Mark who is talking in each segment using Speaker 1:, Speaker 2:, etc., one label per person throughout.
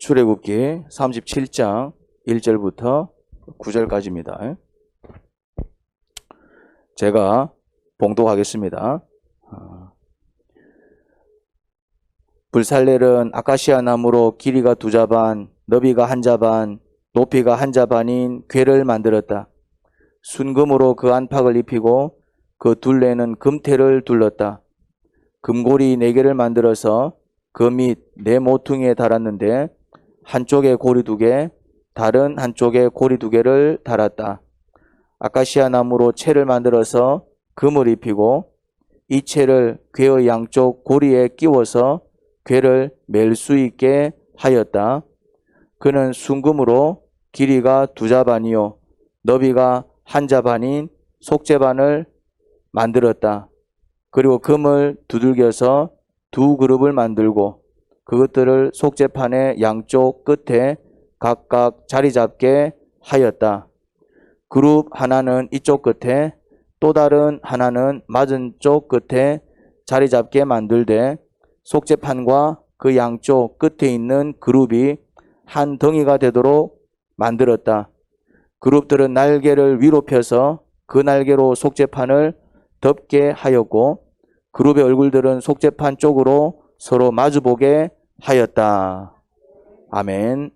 Speaker 1: 출애굽기 37장 1절부터 9절까지입니다. 제가 봉독하겠습니다. 불살렐은 아카시아 나무로 길이가 2자반, 너비가 1자반, 높이가 1자반인 궤를 만들었다. 순금으로 그 안팎을 입히고 그 둘레는 금테를 둘렀다. 금고리 4개를 만들어서 그 밑 4모퉁이에 달았는데 한쪽에 고리 2개, 다른 한쪽에 고리 2개를 달았다. 아카시아 나무로 채를 만들어서 금을 입히고 이 채를 궤의 양쪽 고리에 끼워서 궤를 맬 수 있게 하였다. 그는 순금으로 길이가 2자반이요 너비가 1자반인 속죄반을 만들었다. 그리고 금을 두들겨서 2그룹을 만들고 그것들을 속죄판의 양쪽 끝에 각각 자리 잡게 하였다. 그룹 하나는 이쪽 끝에 또 다른 하나는 맞은 쪽 끝에 자리 잡게 만들되 속죄판과 그 양쪽 끝에 있는 그룹이 한 덩이가 되도록 만들었다. 그룹들은 날개를 위로 펴서 그 날개로 속죄판을 덮게 하였고 그룹의 얼굴들은 속죄판 쪽으로 서로 마주보게 하였다. 아멘.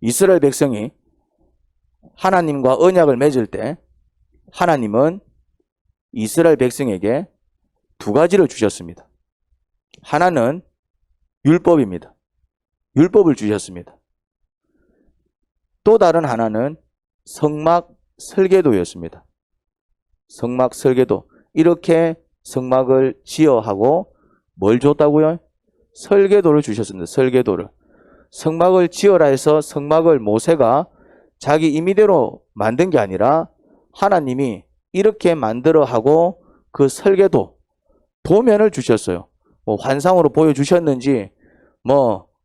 Speaker 1: 이스라엘 백성이 하나님과 언약을 맺을 때 하나님은 이스라엘 백성에게 2가지를 주셨습니다. 하나는 율법입니다. 율법을 주셨습니다. 또 다른 하나는 성막 설계도였습니다. 성막 설계도. 이렇게 성막을 지어하고 뭘 줬다고요? 설계도를 주셨습니다. 설계도를. 성막을 지어라 해서 성막을 모세가 자기 임의대로 만든 게 아니라 하나님이 이렇게 만들어 하고 그 설계도, 도면을 주셨어요. 환상으로 보여주셨는지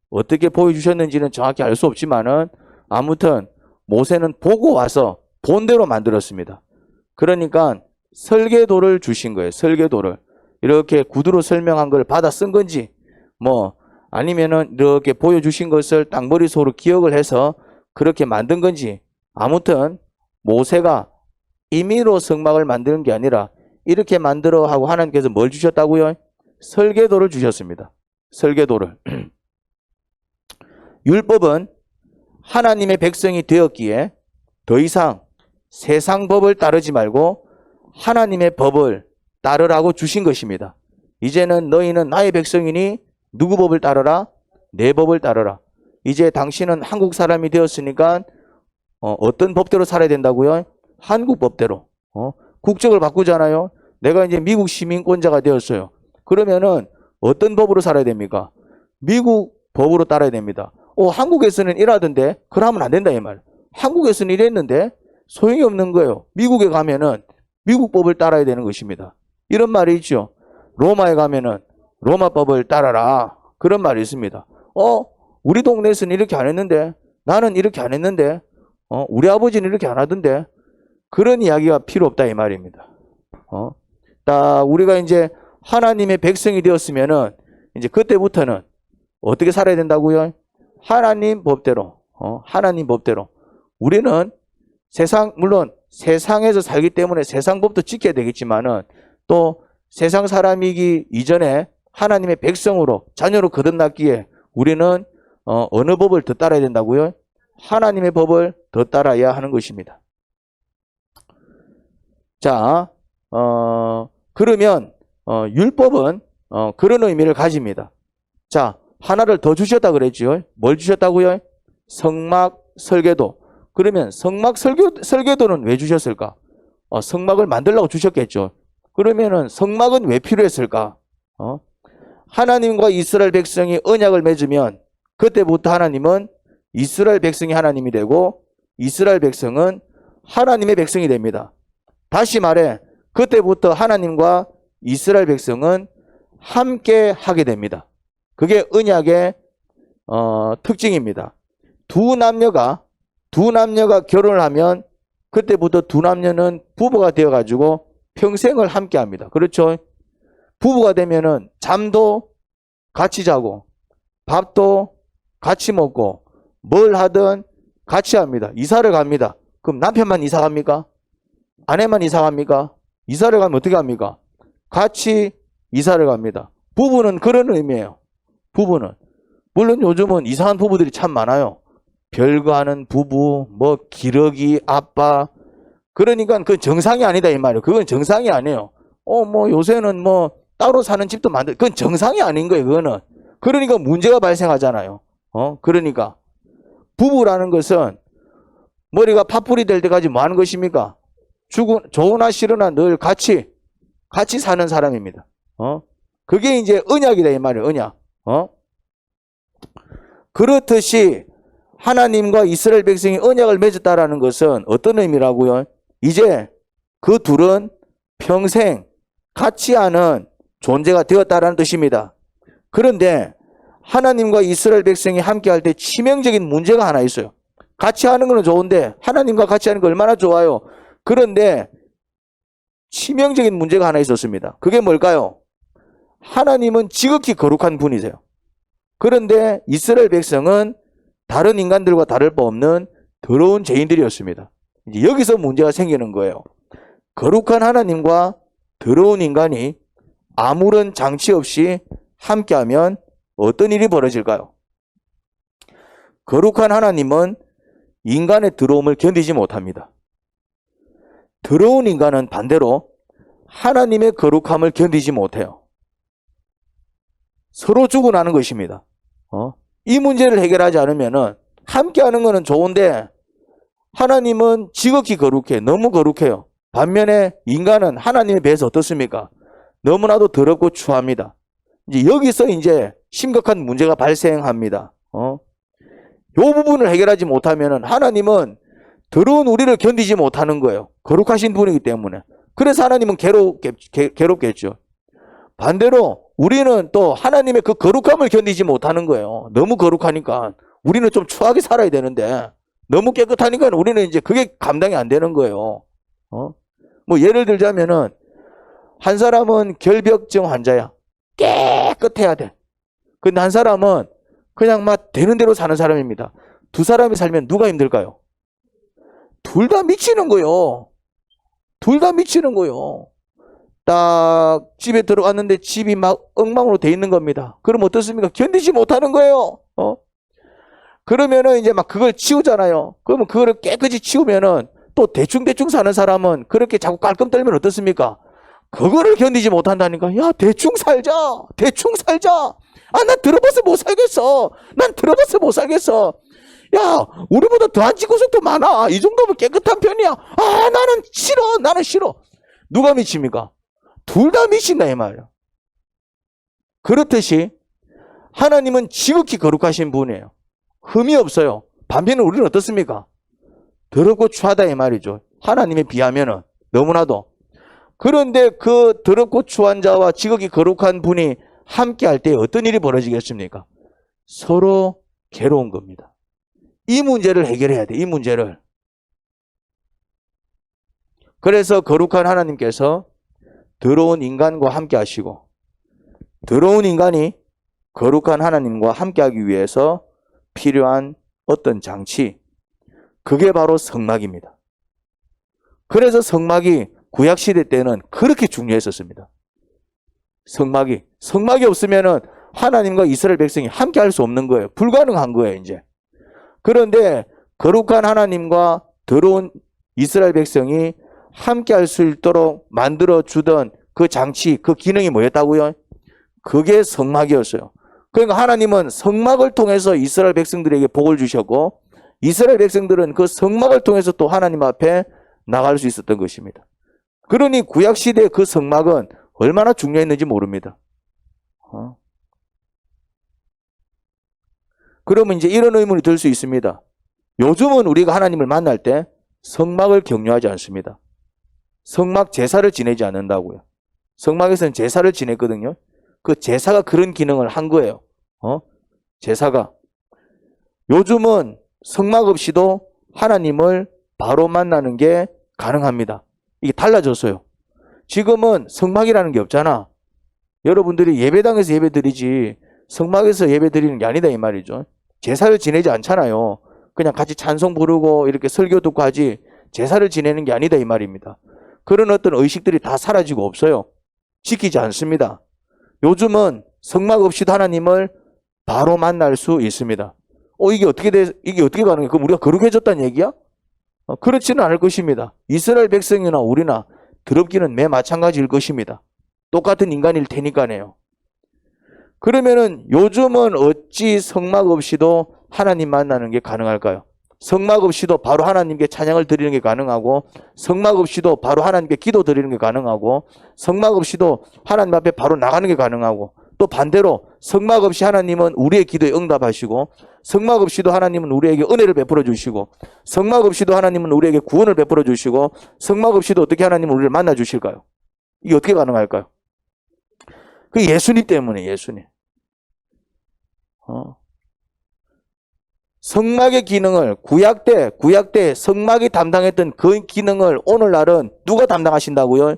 Speaker 1: 어떻게 보여주셨는지는 정확히 알 수 없지만은 아무튼 모세는 보고 와서 본대로 만들었습니다. 그러니까 설계도를 주신 거예요. 설계도를. 이렇게 구두로 설명한 걸 받아 쓴 건지 아니면은 이렇게 보여주신 것을 딱 머릿속으로 기억을 해서 그렇게 만든 건지 아무튼 모세가 임의로 성막을 만드는 게 아니라 이렇게 만들어 하고 하나님께서 뭘 주셨다고요? 설계도를 주셨습니다. 설계도를. 율법은 하나님의 백성이 되었기에 더 이상 세상 법을 따르지 말고 하나님의 법을 따르라고 주신 것입니다. 이제는 너희는 나의 백성이니 누구 법을 따르라? 내 법을 따르라. 이제 당신은 한국 사람이 되었으니까 어떤 법대로 살아야 된다고요? 한국 법대로. 국적을 바꾸잖아요. 내가 이제 미국 시민권자가 되었어요. 그러면은 어떤 법으로 살아야 됩니까? 미국 법으로 따라야 됩니다. 한국에서는 이러던데 그러면 안 된다 이 말. 한국에서는 이랬는데 소용이 없는 거예요. 미국에 가면은 미국 법을 따라야 되는 것입니다. 이런 말이 있죠. 로마에 가면은 로마 법을 따라라. 그런 말이 있습니다. 우리 동네에서는 이렇게 안 했는데 나는 이렇게 안 했는데 우리 아버지는 이렇게 안 하던데 그런 이야기가 필요 없다 이 말입니다. 딱 우리가 이제 하나님의 백성이 되었으면은 이제 그때부터는 어떻게 살아야 된다고요? 하나님 법대로. 하나님 법대로. 우리는 물론 세상에서 살기 때문에 세상 법도 지켜야 되겠지만은 또 세상 사람이기 이전에 하나님의 백성으로 자녀로 거듭났기에 우리는 어느 법을 더 따라야 된다고요? 하나님의 법을 더 따라야 하는 것입니다. 자, 그러면 율법은 그런 의미를 가집니다. 자, 하나를 더 주셨다 그랬죠. 뭘 주셨다고요? 성막 설계도. 그러면 성막 설계도는 왜 주셨을까? 성막을 만들려고 주셨겠죠. 그러면은 성막은 왜 필요했을까? 하나님과 이스라엘 백성이 언약을 맺으면 그때부터 하나님은 이스라엘 백성이 하나님이 되고 이스라엘 백성은 하나님의 백성이 됩니다. 다시 말해 그때부터 하나님과 이스라엘 백성은 함께 하게 됩니다. 그게 언약의 특징입니다. 두 남녀가 결혼을 하면 그때부터 두 남녀는 부부가 되어가지고 평생을 함께 합니다. 그렇죠? 부부가 되면은 잠도 같이 자고 밥도 같이 먹고 뭘 하든 같이 합니다. 이사를 갑니다. 그럼 남편만 이사 갑니까? 아내만 이사 갑니까? 이사를 가면 어떻게 합니까? 같이 이사를 갑니다. 부부는 그런 의미예요. 부부는. 물론 요즘은 이상한 부부들이 참 많아요. 별거 하는 부부, 뭐 기러기 아빠. 그러니까 그건 정상이 아니다 이 말이에요. 그건 정상이 아니에요. 뭐 요새는 뭐 따로 사는 집도 그건 정상이 아닌 거예요. 그거는. 그러니까 문제가 발생하잖아요. 그러니까 부부라는 것은 머리가 파풀이 될 때까지 뭐 하는 것입니까? 좋으나 싫으나 늘 같이 사는 사람입니다. 그게 이제 언약이다 이 말이에요. 언약. 그렇듯이 하나님과 이스라엘 백성이 언약을 맺었다라는 것은 어떤 의미라고요? 이제 그 둘은 평생 같이 하는 존재가 되었다라는 뜻입니다. 그런데 하나님과 이스라엘 백성이 함께 할 때 치명적인 문제가 하나 있어요. 같이 하는 건 좋은데 하나님과 같이 하는 거 얼마나 좋아요. 그런데 치명적인 문제가 하나 있었습니다. 그게 뭘까요? 하나님은 지극히 거룩한 분이세요. 그런데 이스라엘 백성은 다른 인간들과 다를 바 없는 더러운 죄인들이었습니다. 이제 여기서 문제가 생기는 거예요. 거룩한 하나님과 더러운 인간이 아무런 장치 없이 함께하면 어떤 일이 벌어질까요? 거룩한 하나님은 인간의 더러움을 견디지 못합니다. 더러운 인간은 반대로 하나님의 거룩함을 견디지 못해요. 서로 죽어나는 것입니다. 이 문제를 해결하지 않으면 함께하는 것은 좋은데 하나님은 지극히 거룩해. 너무 거룩해요. 반면에 인간은 하나님에 비해서 어떻습니까? 너무나도 더럽고 추합니다. 이제 여기서 이제 심각한 문제가 발생합니다. 이 부분을 해결하지 못하면 하나님은 더러운 우리를 견디지 못하는 거예요. 거룩하신 분이기 때문에. 그래서 하나님은 괴롭겠죠. 반대로 우리는 또 하나님의 그 거룩함을 견디지 못하는 거예요. 너무 거룩하니까 우리는 좀 추하게 살아야 되는데 너무 깨끗하니까 우리는 이제 그게 감당이 안 되는 거예요. 뭐 예를 들자면은 한 사람은 결벽증 환자야. 깨끗해야 돼. 근데 한 사람은 그냥 막 되는 대로 사는 사람입니다. 두 사람이 살면 누가 힘들까요? 둘 다 미치는 거예요. 둘 다 미치는 거예요. 딱 집에 들어갔는데 집이 막 엉망으로 돼 있는 겁니다. 그럼 어떻습니까? 견디지 못하는 거예요. 그러면은 이제 막 그걸 치우잖아요. 그러면 그거를 깨끗이 치우면은 또 대충 사는 사람은 그렇게 자꾸 깔끔 떨면 어떻습니까? 그거를 견디지 못한다니까. 야, 대충 살자. 난 들어봐서 못 살겠어. 야, 우리보다 더한 집구석도 많아. 이 정도면 깨끗한 편이야. 나는 싫어. 누가 미칩니까? 둘 다 미친다 이 말이야. 그렇듯이 하나님은 지극히 거룩하신 분이에요. 흠이 없어요. 반면에 우리는 어떻습니까? 더럽고 추하다 이 말이죠. 하나님에 비하면은 너무나도. 그런데 그 더럽고 추한 자와 지극히 거룩한 분이 함께 할 때 어떤 일이 벌어지겠습니까? 서로 괴로운 겁니다. 이 문제를 해결해야 돼. 이 문제를. 그래서 거룩한 하나님께서 더러운 인간과 함께 하시고 더러운 인간이 거룩한 하나님과 함께 하기 위해서 필요한 어떤 장치, 그게 바로 성막입니다. 그래서 성막이 구약시대 때는 그렇게 중요했었습니다. 성막이 없으면은 하나님과 이스라엘 백성이 함께 할 수 없는 거예요. 불가능한 거예요, 이제. 그런데 거룩한 하나님과 더러운 이스라엘 백성이 함께 할 수 있도록 만들어주던 그 장치, 그 기능이 뭐였다고요? 그게 성막이었어요. 그러니까 하나님은 성막을 통해서 이스라엘 백성들에게 복을 주셨고 이스라엘 백성들은 그 성막을 통해서 또 하나님 앞에 나갈 수 있었던 것입니다. 그러니 구약시대의 그 성막은 얼마나 중요했는지 모릅니다. 그러면 이제 이런 의문이 들 수 있습니다. 요즘은 우리가 하나님을 만날 때 성막을 경유하지 않습니다. 성막 제사를 지내지 않는다고요. 성막에서는 제사를 지냈거든요. 그 제사가 그런 기능을 한 거예요. 제사가. 요즘은 성막 없이도 하나님을 바로 만나는 게 가능합니다. 이게 달라졌어요. 지금은 성막이라는 게 없잖아. 여러분들이 예배당에서 예배드리지 성막에서 예배드리는 게 아니다 이 말이죠. 제사를 지내지 않잖아요. 그냥 같이 찬송 부르고 이렇게 설교 듣고 하지 제사를 지내는 게 아니다 이 말입니다. 그런 어떤 의식들이 다 사라지고 없어요. 지키지 않습니다. 요즘은 성막 없이도 하나님을 바로 만날 수 있습니다. 이게 어떻게 가능해? 그럼 우리가 거룩해졌다는 얘기야? 그렇지는 않을 것입니다. 이스라엘 백성이나 우리나 더럽기는 매 마찬가지일 것입니다. 똑같은 인간일 테니까요. 그러면은 요즘은 어찌 성막 없이도 하나님 만나는 게 가능할까요? 성막 없이도 바로 하나님께 찬양을 드리는 게 가능하고, 성막 없이도 바로 하나님께 기도 드리는 게 가능하고, 성막 없이도 하나님 앞에 바로 나가는 게 가능하고, 또 반대로 성막 없이 하나님은 우리의 기도에 응답하시고, 성막 없이도 하나님은 우리에게 은혜를 베풀어 주시고, 성막 없이도 하나님은 우리에게 구원을 베풀어 주시고, 성막 없이도 어떻게 하나님은 우리를 만나 주실까요? 이게 어떻게 가능할까요? 그 예수님 때문에, 예수님. 성막의 기능을 구약 때 성막이 담당했던 그 기능을 오늘날은 누가 담당하신다고요?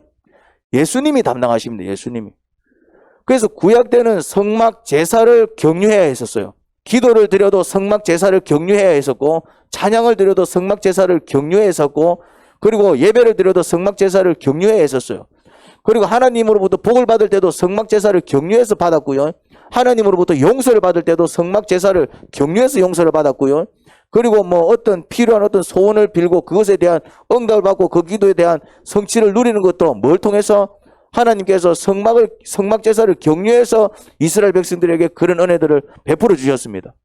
Speaker 1: 예수님이 담당하십니다. 예수님이. 그래서 구약 때는 성막 제사를 경유해야 했었어요. 기도를 드려도 성막 제사를 경유해야 했었고, 찬양을 드려도 성막 제사를 경유해야 했었고, 그리고 예배를 드려도 성막 제사를 경유해야 했었어요. 그리고 하나님으로부터 복을 받을 때도 성막 제사를 경유해서 받았고요. 하나님으로부터 용서를 받을 때도 성막 제사를 경유해서 용서를 받았고요. 그리고 뭐 어떤 필요한 어떤 소원을 빌고 그것에 대한 응답을 받고 그 기도에 대한 성취를 누리는 것도 뭘 통해서 하나님께서 성막 제사를 경유해서 이스라엘 백성들에게 그런 은혜들을 베풀어 주셨습니다.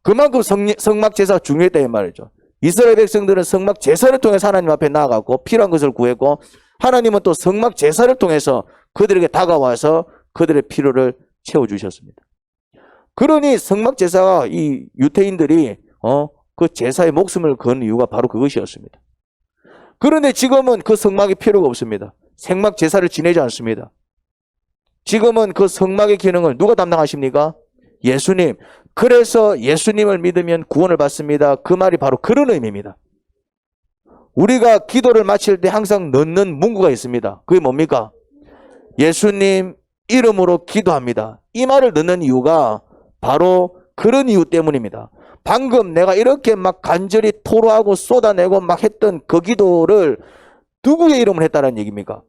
Speaker 1: 그만큼 성막 제사가 중요했다 이 말이죠. 이스라엘 백성들은 성막 제사를 통해서 하나님 앞에 나아갔고 필요한 것을 구했고, 하나님은 또 성막 제사를 통해서 그들에게 다가와서 그들의 필요를 채워주셨습니다. 그러니 성막 제사가 이 유대인들이 그 제사의 목숨을 건 이유가 바로 그것이었습니다. 그런데 지금은 그 성막이 필요가 없습니다. 생막 제사를 지내지 않습니다. 지금은 그 성막의 기능을 누가 담당하십니까? 예수님. 그래서 예수님을 믿으면 구원을 받습니다. 그 말이 바로 그런 의미입니다. 우리가 기도를 마칠 때 항상 넣는 문구가 있습니다. 그게 뭡니까? 예수님 이름으로 기도합니다. 이 말을 넣는 이유가 바로 그런 이유 때문입니다. 방금 내가 이렇게 막 간절히 토로하고 쏟아내고 막 했던 그 기도를 누구의 이름으로 했다는 얘기입니까?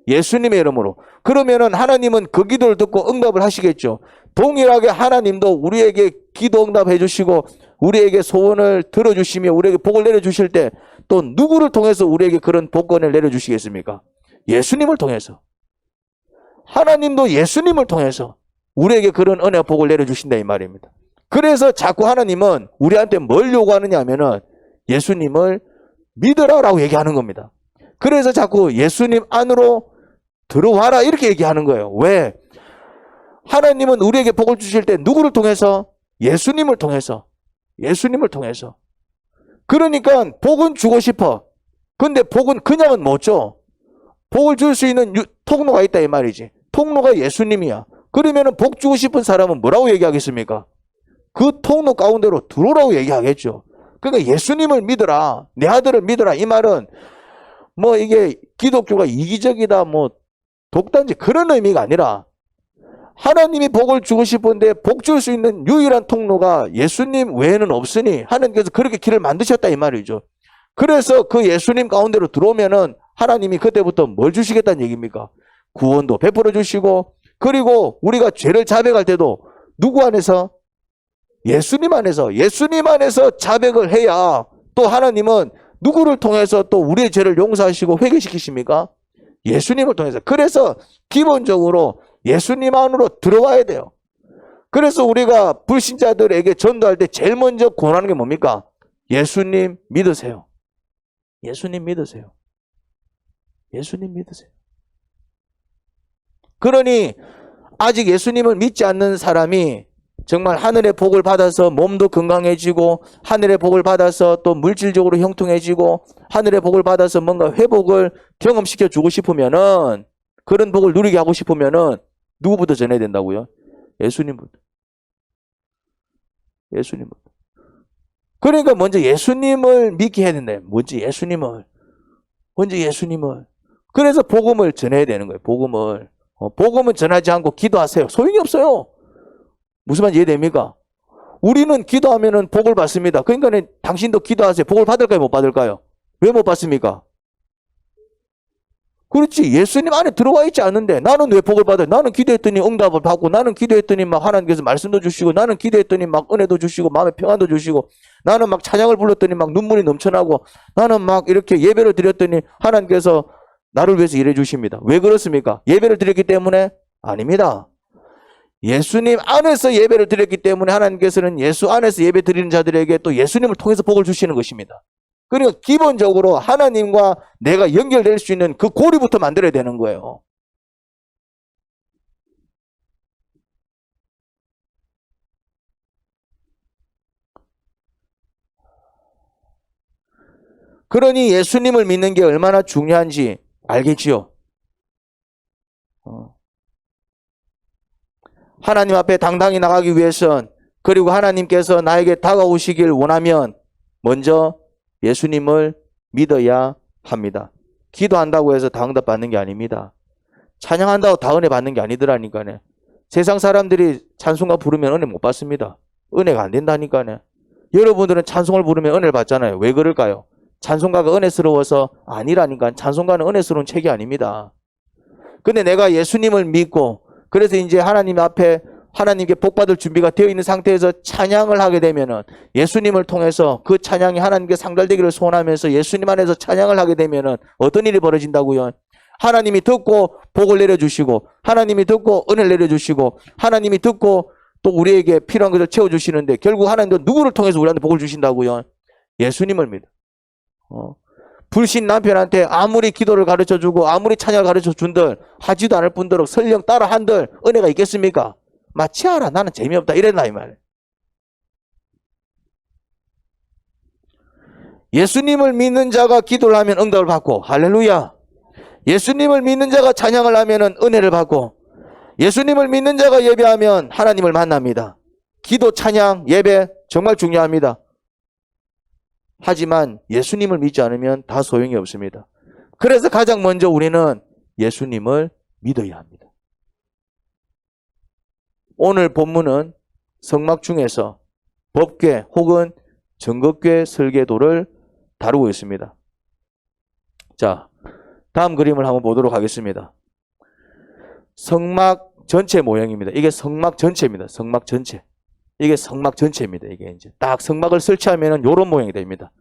Speaker 1: 예수님의 이름으로. 그러면은 하나님은 그 기도를 듣고 응답을 하시겠죠. 동일하게 하나님도 우리에게 기도 응답해 주시고 우리에게 소원을 들어주시며 우리에게 복을 내려주실 때 또 누구를 통해서 우리에게 그런 복권을 내려주시겠습니까? 예수님을 통해서. 하나님도 예수님을 통해서 우리에게 그런 은혜와 복을 내려주신다 이 말입니다. 그래서 자꾸 하나님은 우리한테 뭘 요구하느냐 하면은 예수님을 믿으라라고 얘기하는 겁니다. 그래서 자꾸 예수님 안으로 들어와라 이렇게 얘기하는 거예요. 왜? 하나님은 우리에게 복을 주실 때 누구를 통해서? 예수님을 통해서. 예수님을 통해서. 그러니까 복은 주고 싶어. 근데 복은 그냥은 못 줘. 복을 줄 수 있는 통로가 있다 이 말이지. 통로가 예수님이야. 그러면 복 주고 싶은 사람은 뭐라고 얘기하겠습니까? 그 통로 가운데로 들어오라고 얘기하겠죠. 그러니까 예수님을 믿어라. 내 아들을 믿어라. 이 말은 뭐 이게 기독교가 이기적이다 뭐 독단지 그런 의미가 아니라 하나님이 복을 주고 싶은데 복 줄 수 있는 유일한 통로가 예수님 외에는 없으니 하나님께서 그렇게 길을 만드셨다 이 말이죠. 그래서 그 예수님 가운데로 들어오면은 하나님이 그때부터 뭘 주시겠다는 얘기입니까? 구원도 베풀어 주시고 그리고 우리가 죄를 자백할 때도 누구 안에서? 예수님 안에서 자백을 해야 또 하나님은 누구를 통해서 또 우리의 죄를 용서하시고 회개시키십니까? 예수님을 통해서. 그래서 기본적으로 예수님 안으로 들어와야 돼요. 그래서 우리가 불신자들에게 전도할 때 제일 먼저 권하는 게 뭡니까? 예수님 믿으세요. 예수님 믿으세요. 예수님 믿으세요. 그러니 아직 예수님을 믿지 않는 사람이 정말 하늘의 복을 받아서 몸도 건강해지고 하늘의 복을 받아서 또 물질적으로 형통해지고 하늘의 복을 받아서 뭔가 회복을 경험시켜 주고 싶으면은 그런 복을 누리게 하고 싶으면은 누구부터 전해야 된다고요? 예수님부터. 예수님부터. 그러니까 먼저 예수님을 믿게 해야 된다. 먼저 예수님을. 그래서 복음을 전해야 되는 거예요. 복음은 전하지 않고 기도하세요. 소용이 없어요. 무슨 말인지 이해됩니까? 우리는 기도하면은 복을 받습니다. 그러니까 당신도 기도하세요. 복을 받을까요? 못 받을까요? 왜 못 받습니까? 그렇지. 예수님 안에 들어와 있지 않는데 나는 왜 복을 받아요? 나는 기도했더니 응답을 받고, 나는 기도했더니 막 하나님께서 말씀도 주시고, 나는 기도했더니 막 은혜도 주시고, 마음의 평안도 주시고, 나는 막 찬양을 불렀더니 막 눈물이 넘쳐나고, 나는 막 이렇게 예배를 드렸더니 하나님께서 나를 위해서 일해 주십니다. 왜 그렇습니까? 예배를 드렸기 때문에? 아닙니다. 예수님 안에서 예배를 드렸기 때문에 하나님께서는 예수 안에서 예배 드리는 자들에게 또 예수님을 통해서 복을 주시는 것입니다. 그러니까 기본적으로 하나님과 내가 연결될 수 있는 그 고리부터 만들어야 되는 거예요. 그러니 예수님을 믿는 게 얼마나 중요한지 알겠지요? 하나님 앞에 당당히 나가기 위해선, 그리고 하나님께서 나에게 다가오시길 원하면 먼저 예수님을 믿어야 합니다. 기도한다고 해서 다 응답 받는 게 아닙니다. 찬양한다고 다 은혜 받는 게 아니더라니까요. 세상 사람들이 찬송가 부르면 은혜 못 받습니다. 은혜가 안 된다니까요. 여러분들은 찬송을 부르면 은혜를 받잖아요. 왜 그럴까요? 찬송가가 은혜스러워서? 아니라니까. 찬송가는 은혜스러운 책이 아닙니다. 근데 내가 예수님을 믿고, 그래서 이제 하나님 앞에 하나님께 복받을 준비가 되어 있는 상태에서 찬양을 하게 되면은, 예수님을 통해서 그 찬양이 하나님께 상달되기를 소원하면서 예수님 안에서 찬양을 하게 되면은 어떤 일이 벌어진다고요? 하나님이 듣고 복을 내려주시고, 하나님이 듣고 은혜를 내려주시고, 하나님이 듣고 또 우리에게 필요한 것을 채워주시는데, 결국 하나님도 누구를 통해서 우리한테 복을 주신다고요? 예수님을 믿어. 불신 남편한테 아무리 기도를 가르쳐주고 아무리 찬양을 가르쳐준들 하지도 않을 뿐더러 설령 따라 한들 은혜가 있겠습니까? 마치 알아. 나는 재미없다. 이랬나 이 말이에요. 예수님을 믿는 자가 기도를 하면 응답을 받고, 할렐루야. 예수님을 믿는 자가 찬양을 하면 은혜를 받고, 예수님을 믿는 자가 예배하면 하나님을 만납니다. 기도, 찬양, 예배 정말 중요합니다. 하지만 예수님을 믿지 않으면 다 소용이 없습니다. 그래서 가장 먼저 우리는 예수님을 믿어야 합니다. 오늘 본문은 성막 중에서 법궤 혹은 정법궤 설계도를 다루고 있습니다. 자, 다음 그림을 한번 보도록 하겠습니다. 성막 전체 모양입니다. 이게 성막 전체입니다. 성막 전체. 이게 성막 전체입니다. 이게 이제 딱 성막을 설치하면은 요런 모양이 됩니다.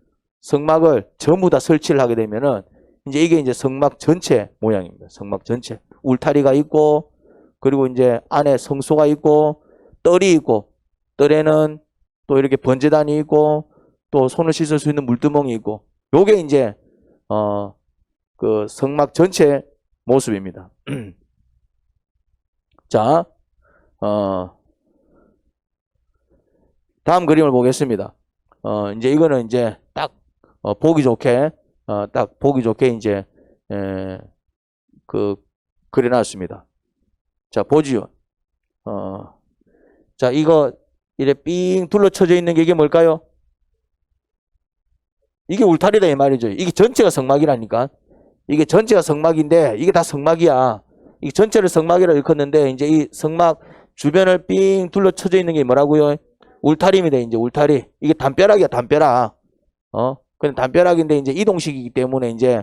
Speaker 1: 성막을 전부 다 설치를 하게 되면은 이제 이게 이제 성막 전체 모양입니다. 성막 전체. 울타리가 있고, 그리고 이제 안에 성소가 있고, 뜰이 있고, 뜰에는 또 이렇게 번제단이 있고, 또 손을 씻을 수 있는 물두멍이 있고, 요게 이제 그 성막 전체 모습입니다. 자, 다음 그림을 보겠습니다. 이제 이거는 이제 딱 보기 좋게 이제 그려놨습니다. 자, 보지요. 자, 이거 이래 삥 둘러쳐져 있는 게 이게 뭘까요? 이게 울타리다 이 말이죠. 이게 전체가 성막이라니까. 이게 전체가 성막인데 이게 다 성막이야. 이 전체를 성막이라고 일컫는데, 이제 이 성막 주변을 삥 둘러쳐져 있는 게 뭐라고요? 울타리입니다. 이제 울타리. 이게 담벼락이야, 담벼락. 근데 담벼락인데 이제 이동식이기 때문에 이제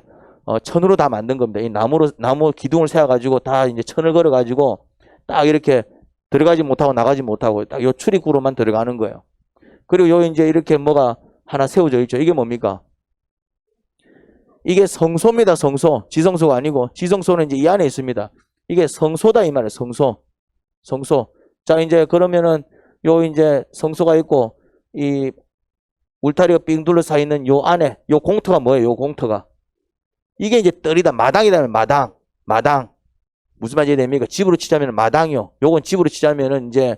Speaker 1: 천으로 다 만든 겁니다. 이 나무 기둥을 세워가지고 다 이제 천을 걸어가지고 딱 이렇게 들어가지 못하고 나가지 못하고 딱 요 출입구로만 들어가는 거예요. 그리고 요 이제 이렇게 뭐가 하나 세워져 있죠. 이게 뭡니까? 이게 성소입니다. 성소. 지성소가 아니고, 지성소는 이제 이 안에 있습니다. 이게 성소다 이 말이에요. 성소. 자, 이제 그러면은 요 이제 성소가 있고, 이 울타리가 삥 둘러싸여 있는 요 안에 요 공터가 뭐예요? 요 공터가. 이게 이제 뜰이다. 마당이다. 마당. 무슨 말인지 됩니까? 집으로 치자면 마당이요. 요건 집으로 치자면은 이제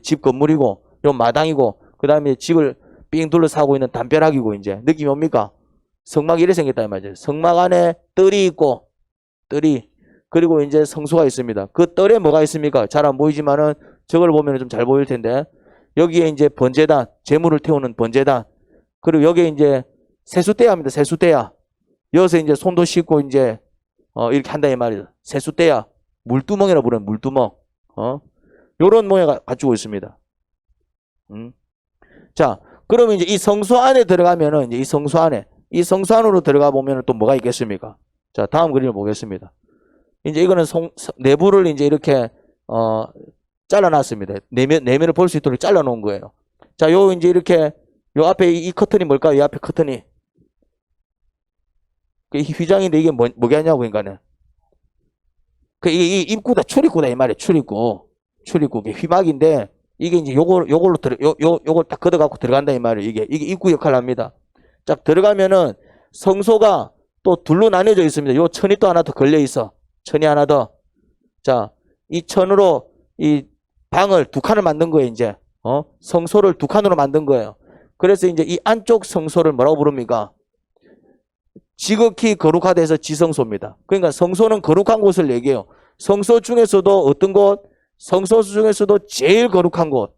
Speaker 1: 집 건물이고, 요 마당이고, 그 다음에 집을 삥 둘러싸고 있는 담벼락이고, 이제 느낌이 옵니까? 성막이 이렇게 생겼다 이 말이죠. 성막 안에 뜰이 있고, 그리고 이제 성소가 있습니다. 그 뜰에 뭐가 있습니까? 잘 안 보이지만은 저걸 보면 좀 잘 보일 텐데, 여기에 이제 번제단, 제물을 태우는 번제단, 그리고 여기에 이제 세수대야입니다. 세수대야. 여기서 이제 손도 씻고 이제 이렇게 한다 이 말이죠. 세수대야. 물두멍이라고 부르는 물두멍. 요런 모양을 갖추고 있습니다. 자, 그러면 이제 이 성소 안에 들어가면은 이제 이 성소 안으로 들어가 보면은 또 뭐가 있겠습니까? 자, 다음 그림을 보겠습니다. 이제 이거는 내부를 이제 이렇게 잘라놨습니다. 내면을 볼 수 있도록 잘라놓은 거예요. 자, 요 이제 이렇게 요 앞에 이 커튼이 뭘까요? 이 앞에 커튼이 그 휘장인데 이게 뭐게 하냐고 그러니까는 이게 입구다 출입구다 이 말이에요. 출입구 이게 휘막인데 이게 이제 요걸로 요걸 딱 걷어갖고 들어간다 이 말이에요. 이게 입구 역할을 합니다. 자, 들어가면은 성소가 또 둘로 나뉘어져 있습니다. 요 천이 또 하나 더 걸려 있어. 천이 하나 더. 자, 이 천으로 이 방을 두 칸을 만든 거예요. 이제 성소를 두 칸으로 만든 거예요. 그래서 이제 이 안쪽 성소를 뭐라고 부릅니까? 지극히 거룩하다 해서 지성소입니다. 그러니까 성소는 거룩한 곳을 얘기해요. 성소 중에서도 어떤 곳? 성소 중에서도 제일 거룩한 곳.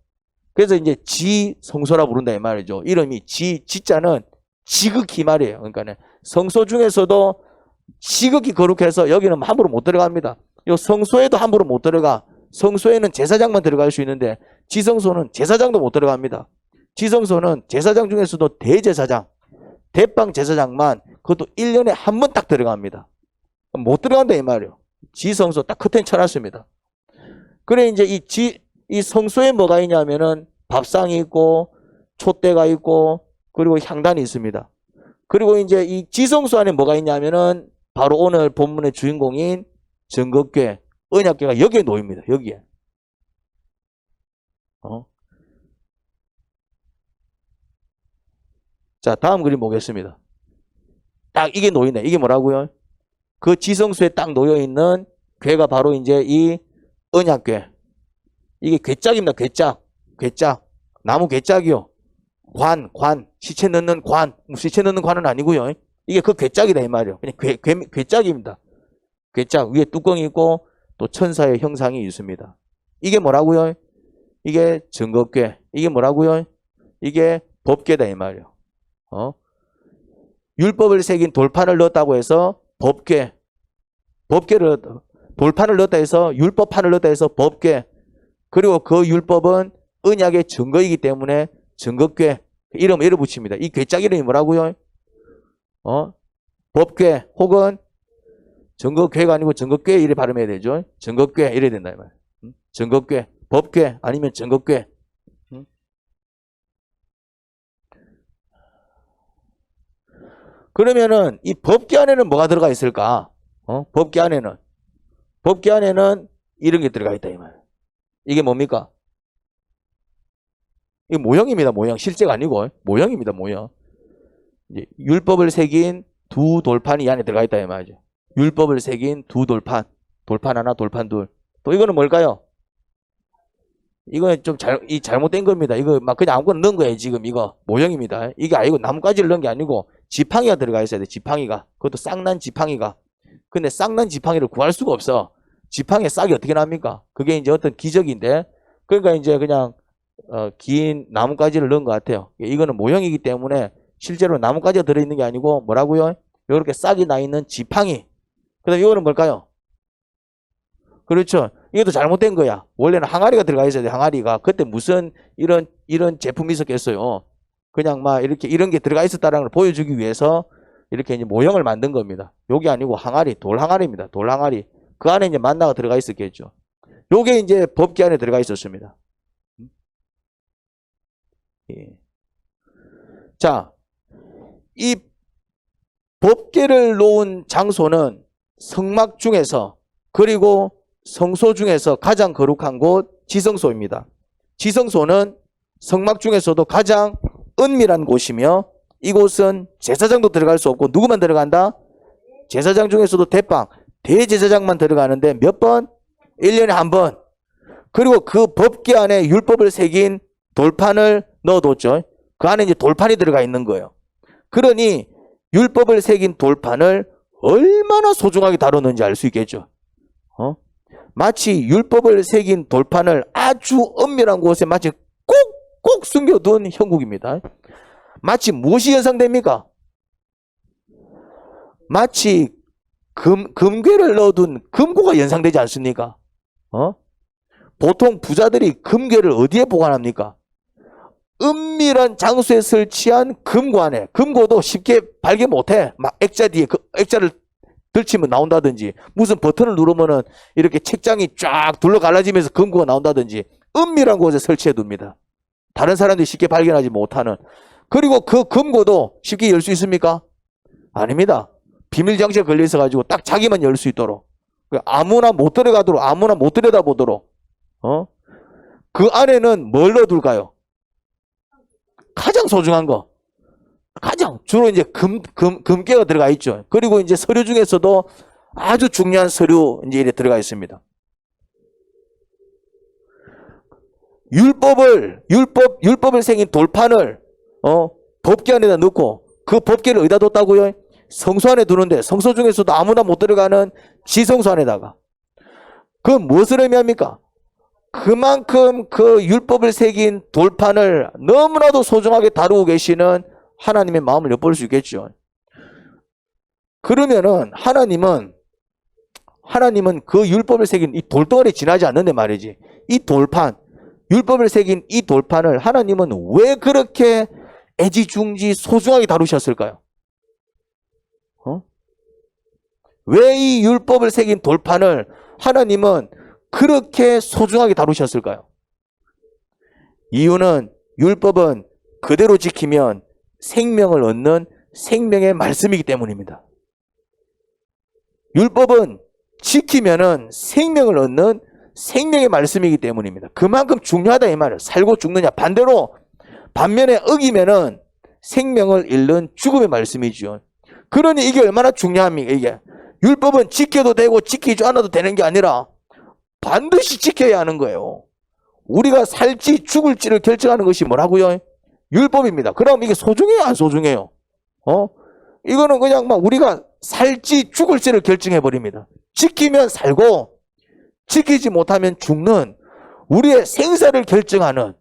Speaker 1: 그래서 이제 지성소라 부른다 이 말이죠. 이름이 지자는 지극히 말이에요. 그러니까 성소 중에서도 지극히 거룩해서 여기는 함부로 못 들어갑니다. 요 성소에도 함부로 못 들어가. 성소에는 제사장만 들어갈 수 있는데 지성소는 제사장도 못 들어갑니다. 지성소는 제사장 중에서도 대제사장, 대빵 제사장만 그것도 1년에 한 번 딱 들어갑니다. 못 들어간다 이 말이에요. 지성소 딱 커튼 쳐놨습니다. 그래 이제 이 성소에 뭐가 있냐면은 밥상이 있고 촛대가 있고 그리고 향단이 있습니다. 그리고 이제 이 지성소 안에 뭐가 있냐면은 바로 오늘 본문의 주인공인 정극궤, 언약궤가 여기에 놓입니다. 여기에. 자, 다음 그림 보겠습니다. 딱 이게 놓이네. 이게 뭐라고요? 그 지성소에 딱 놓여있는 궤가 바로 이제 이 언약궤. 이게 궤짝입니다. 궤짝. 나무 궤짝이요. 관. 시체 넣는 관. 시체 넣는 관은 아니고요. 이게 그 궤짝이다 이 말이에요. 그냥 궤짝입니다. 궤짝. 위에 뚜껑이 있고 또 천사의 형상이 있습니다. 이게 뭐라고요? 이게 정극궤. 이게 뭐라고요? 이게 법궤다 이 말이에요. 율법을 새긴 돌판을 넣었다고 해서 법궤. 돌판을 넣었다 해서 율법판을 넣었다 해서 법궤. 그리고 그 율법은 언약의 증거이기 때문에 증거궤. 이름을 붙입니다. 이 궤짝 이름이 뭐라고요? 법궤 혹은 증거궤가 아니고 증거궤 이래 발음해야 되죠. 증거궤 이래야 된다 이 말이에요. 증거궤, 법궤 아니면 증거궤. 그러면은 이 법궤 안에는 뭐가 들어가 있을까? 법궤 안에는 이런 게 들어가 있다 이 말이에요. 이게 뭡니까? 이게 모형입니다. 모형. 실제가 아니고 모형입니다. 모형. 이제 율법을 새긴 두 돌판이 이 안에 들어가 있다 이 말이죠. 율법을 새긴 두 돌판. 돌판 하나, 돌판 둘. 또 이거는 뭘까요? 이거는 좀 잘못된 겁니다. 이거 막 그냥 아무거나 넣은 거예요. 지금 이거 모형입니다. 이게 아니고 나뭇가지를 넣은 게 아니고 지팡이가 들어가 있어야 돼. 지팡이가. 그것도 싹난 지팡이가. 근데 싹난 지팡이를 구할 수가 없어. 지팡이에 싹이 어떻게 납니까? 그게 이제 어떤 기적인데 그러니까 이제 그냥 긴 나뭇가지를 넣은 것 같아요. 이거는 모형이기 때문에 실제로 나뭇가지가 들어있는 게 아니고 뭐라고요? 이렇게 싹이 나 있는 지팡이. 그 다음에 이거는 뭘까요? 그렇죠. 이것도 잘못된 거야. 원래는 항아리가 들어가 있어야 돼. 항아리가. 그때 무슨 이런 제품이 있었겠어요. 그냥 막 이렇게 이런 게 들어가 있었다는 걸 보여주기 위해서 이렇게 이제 모형을 만든 겁니다. 요게 아니고 항아리, 돌 항아리입니다. 돌 항아리. 그 안에 이제 만나가 들어가 있었겠죠. 요게 이제 법궤 안에 들어가 있었습니다. 예. 자, 이 법궤를 놓은 장소는 성막 중에서 그리고 성소 중에서 가장 거룩한 곳 지성소입니다. 지성소는 성막 중에서도 가장 은밀한 곳이며 이곳은 제사장도 들어갈 수 없고 누구만 들어간다? 제사장 중에서도 대빵, 대제사장만 들어가는데 몇 번? 1년에 한 번. 그리고 그 법궤 안에 율법을 새긴 돌판을 넣어뒀죠. 그 안에 이제 돌판이 들어가 있는 거예요. 그러니 율법을 새긴 돌판을 얼마나 소중하게 다루는지 알 수 있겠죠. 마치 율법을 새긴 돌판을 아주 엄밀한 곳에 마치 꼭 숨겨둔 형국입니다. 마치 무엇이 연상됩니까? 마치 금괴를 넣어둔 금고가 연상되지 않습니까? 보통 부자들이 금괴를 어디에 보관합니까? 은밀한 장소에 설치한 금고 안에. 금고도 쉽게 발견 못해. 막 액자 뒤에 액자를 들치면 나온다든지, 무슨 버튼을 누르면은 이렇게 책장이 쫙 둘러 갈라지면서 금고가 나온다든지, 은밀한 곳에 설치해 둡니다. 다른 사람들이 쉽게 발견하지 못하는. 그리고 그 금고도 쉽게 열 수 있습니까? 아닙니다. 비밀 장치가 걸려 있어 가지고 딱 자기만 열 수 있도록, 아무나 못 들어가도록, 아무나 못 들여다보도록. 그 안에는 뭘 넣어둘까요? 가장 소중한 거. 가장 주로 이제 금괴가 들어가 있죠. 그리고 이제 서류 중에서도 아주 중요한 서류 이제 이래 들어가 있습니다. 율법을 새긴 돌판을 법궤 안에다 넣고, 그 법궤를 어디다 뒀다고요? 성소 안에 두는데, 성소 중에서도 아무나 못 들어가는 지성소 안에다가. 그건 무엇을 의미합니까? 그만큼 그 율법을 새긴 돌판을 너무나도 소중하게 다루고 계시는 하나님의 마음을 엿볼 수 있겠죠. 그러면은 하나님은 그 율법을 새긴 이 돌덩어리에 지나지 않는데 말이지. 이 돌판, 율법을 새긴 이 돌판을 하나님은 왜 그렇게 애지중지 소중하게 다루셨을까요? 왜 이 율법을 새긴 돌판을 하나님은 그렇게 소중하게 다루셨을까요? 이유는 율법은 그대로 지키면 생명을 얻는 생명의 말씀이기 때문입니다. 율법은 지키면은 생명을 얻는 생명의 말씀이기 때문입니다. 그만큼 중요하다 이 말이에요. 살고 죽느냐. 반면에 어기면은 생명을 잃는 죽음의 말씀이죠. 그러니 이게 얼마나 중요합니까? 이게 율법은 지켜도 되고 지키지 않아도 되는 게 아니라 반드시 지켜야 하는 거예요. 우리가 살지 죽을지를 결정하는 것이 뭐라고요? 율법입니다. 그럼 이게 소중해요, 안 소중해요? 이거는 그냥 막 우리가 살지 죽을지를 결정해 버립니다. 지키면 살고 지키지 못하면 죽는, 우리의 생사를 결정하는,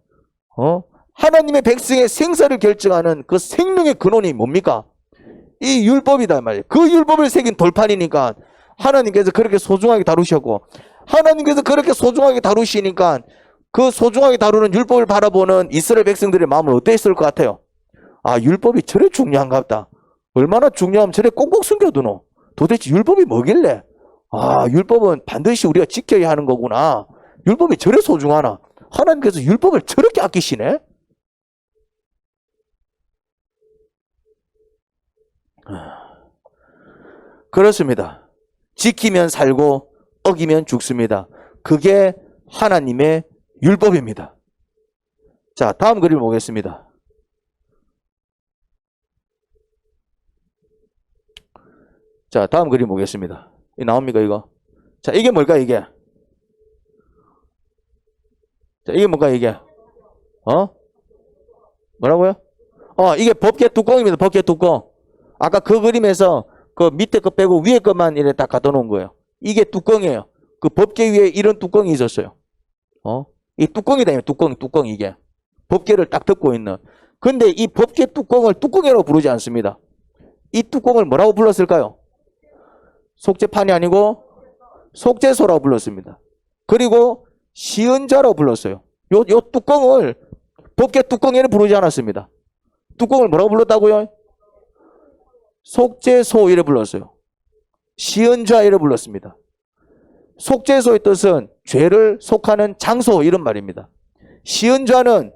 Speaker 1: 하나님의 백성의 생사를 결정하는 그 생명의 근원이 뭡니까? 이 율법이다 말이에요. 그 율법을 새긴 돌판이니까 하나님께서 그렇게 소중하게 다루셨고, 하나님께서 그렇게 소중하게 다루시니까 그 소중하게 다루는 율법을 바라보는 이스라엘 백성들의 마음은 어땠을 것 같아요? 아, 율법이 저래 중요한가 보다. 얼마나 중요하면 저래 꼭꼭 숨겨두노. 도대체 율법이 뭐길래? 아, 율법은 반드시 우리가 지켜야 하는 거구나. 율법이 저래 소중하나. 하나님께서 율법을 저렇게 아끼시네? 그렇습니다. 지키면 살고 어기면 죽습니다. 그게 하나님의 율법입니다. 자, 다음 그림 보겠습니다. 자, 다음 그림 보겠습니다. 이 나옵니까, 이거? 자, 이게 뭘까, 이게? 자, 이게 뭔가, 이게? 뭐라고요? 이게 법궤 뚜껑입니다, 법궤 뚜껑. 아까 그 그림에서 그 밑에 거 빼고 위에 것만 이렇게 딱 갖다 놓은 거예요. 이게 뚜껑이에요. 그 법궤 위에 이런 뚜껑이 있었어요. 이 뚜껑이다, 뚜껑, 이게. 법궤를 딱 덮고 있는. 근데 이 법궤 뚜껑을 뚜껑이라고 부르지 않습니다. 이 뚜껑을 뭐라고 불렀을까요? 속죄판이 아니고 속죄소라고 불렀습니다. 그리고 시은자라고 불렀어요. 요 뚜껑을 법궤 뚜껑에는 부르지 않았습니다. 뚜껑을 뭐라고 불렀다고요? 속죄소 이래 불렀어요. 시은자 이래 불렀습니다. 속죄소의 뜻은 죄를 속하는 장소 이런 말입니다. 시은자는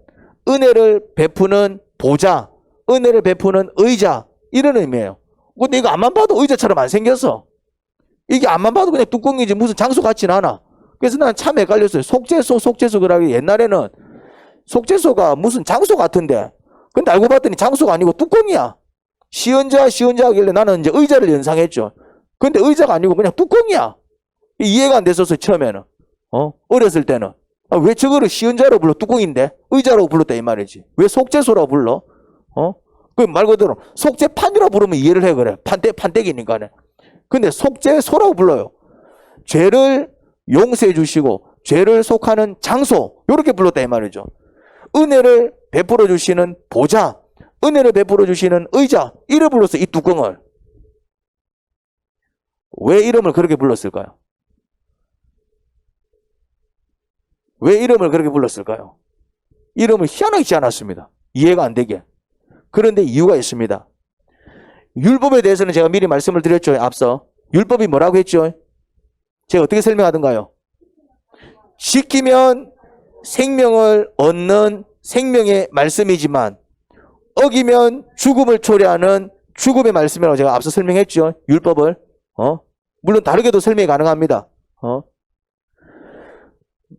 Speaker 1: 은혜를 베푸는 보좌, 은혜를 베푸는 의자 이런 의미예요. 근데 이거 앞만 봐도 의자처럼 안 생겼어. 이게 앞만 봐도 그냥 뚜껑이지 무슨 장소 같지는 않아. 그래서 난 참 헷갈렸어요. 속죄소 그러기 옛날에는 속죄소가 무슨 장소 같은데, 근데 알고 봤더니 장소가 아니고 뚜껑이야. 시은자 하길래 나는 이제 의자를 연상했죠. 근데 의자가 아니고 그냥 뚜껑이야. 이해가 안 됐었어요, 처음에는. 어렸을 때는. 왜 저거를 시은자로 불러? 뚜껑인데? 의자라고 불렀다, 이 말이지. 왜 속죄소라고 불러? 그 말 그대로 속죄판이라고 부르면 이해를 해, 그래. 판때기니까네. 근데 속죄소라고 불러요. 죄를 용서해 주시고, 죄를 속하는 장소, 요렇게 불렀다, 이 말이죠. 은혜를 베풀어 주시는 보좌, 은혜를 베풀어 주시는 의자, 이래 불렀어. 이 뚜껑을. 왜 이름을 그렇게 불렀을까요? 왜 이름을 그렇게 불렀을까요? 이름을 희한하게 지어놨습니다. 이해가 안 되게. 그런데 이유가 있습니다. 율법에 대해서는 제가 미리 말씀을 드렸죠. 앞서. 율법이 뭐라고 했죠? 제가 어떻게 설명하던가요? 지키면 생명을 얻는 생명의 말씀이지만 어기면 죽음을 초래하는 죽음의 말씀이라고 제가 앞서 설명했죠. 율법을. 물론 다르게도 설명이 가능합니다.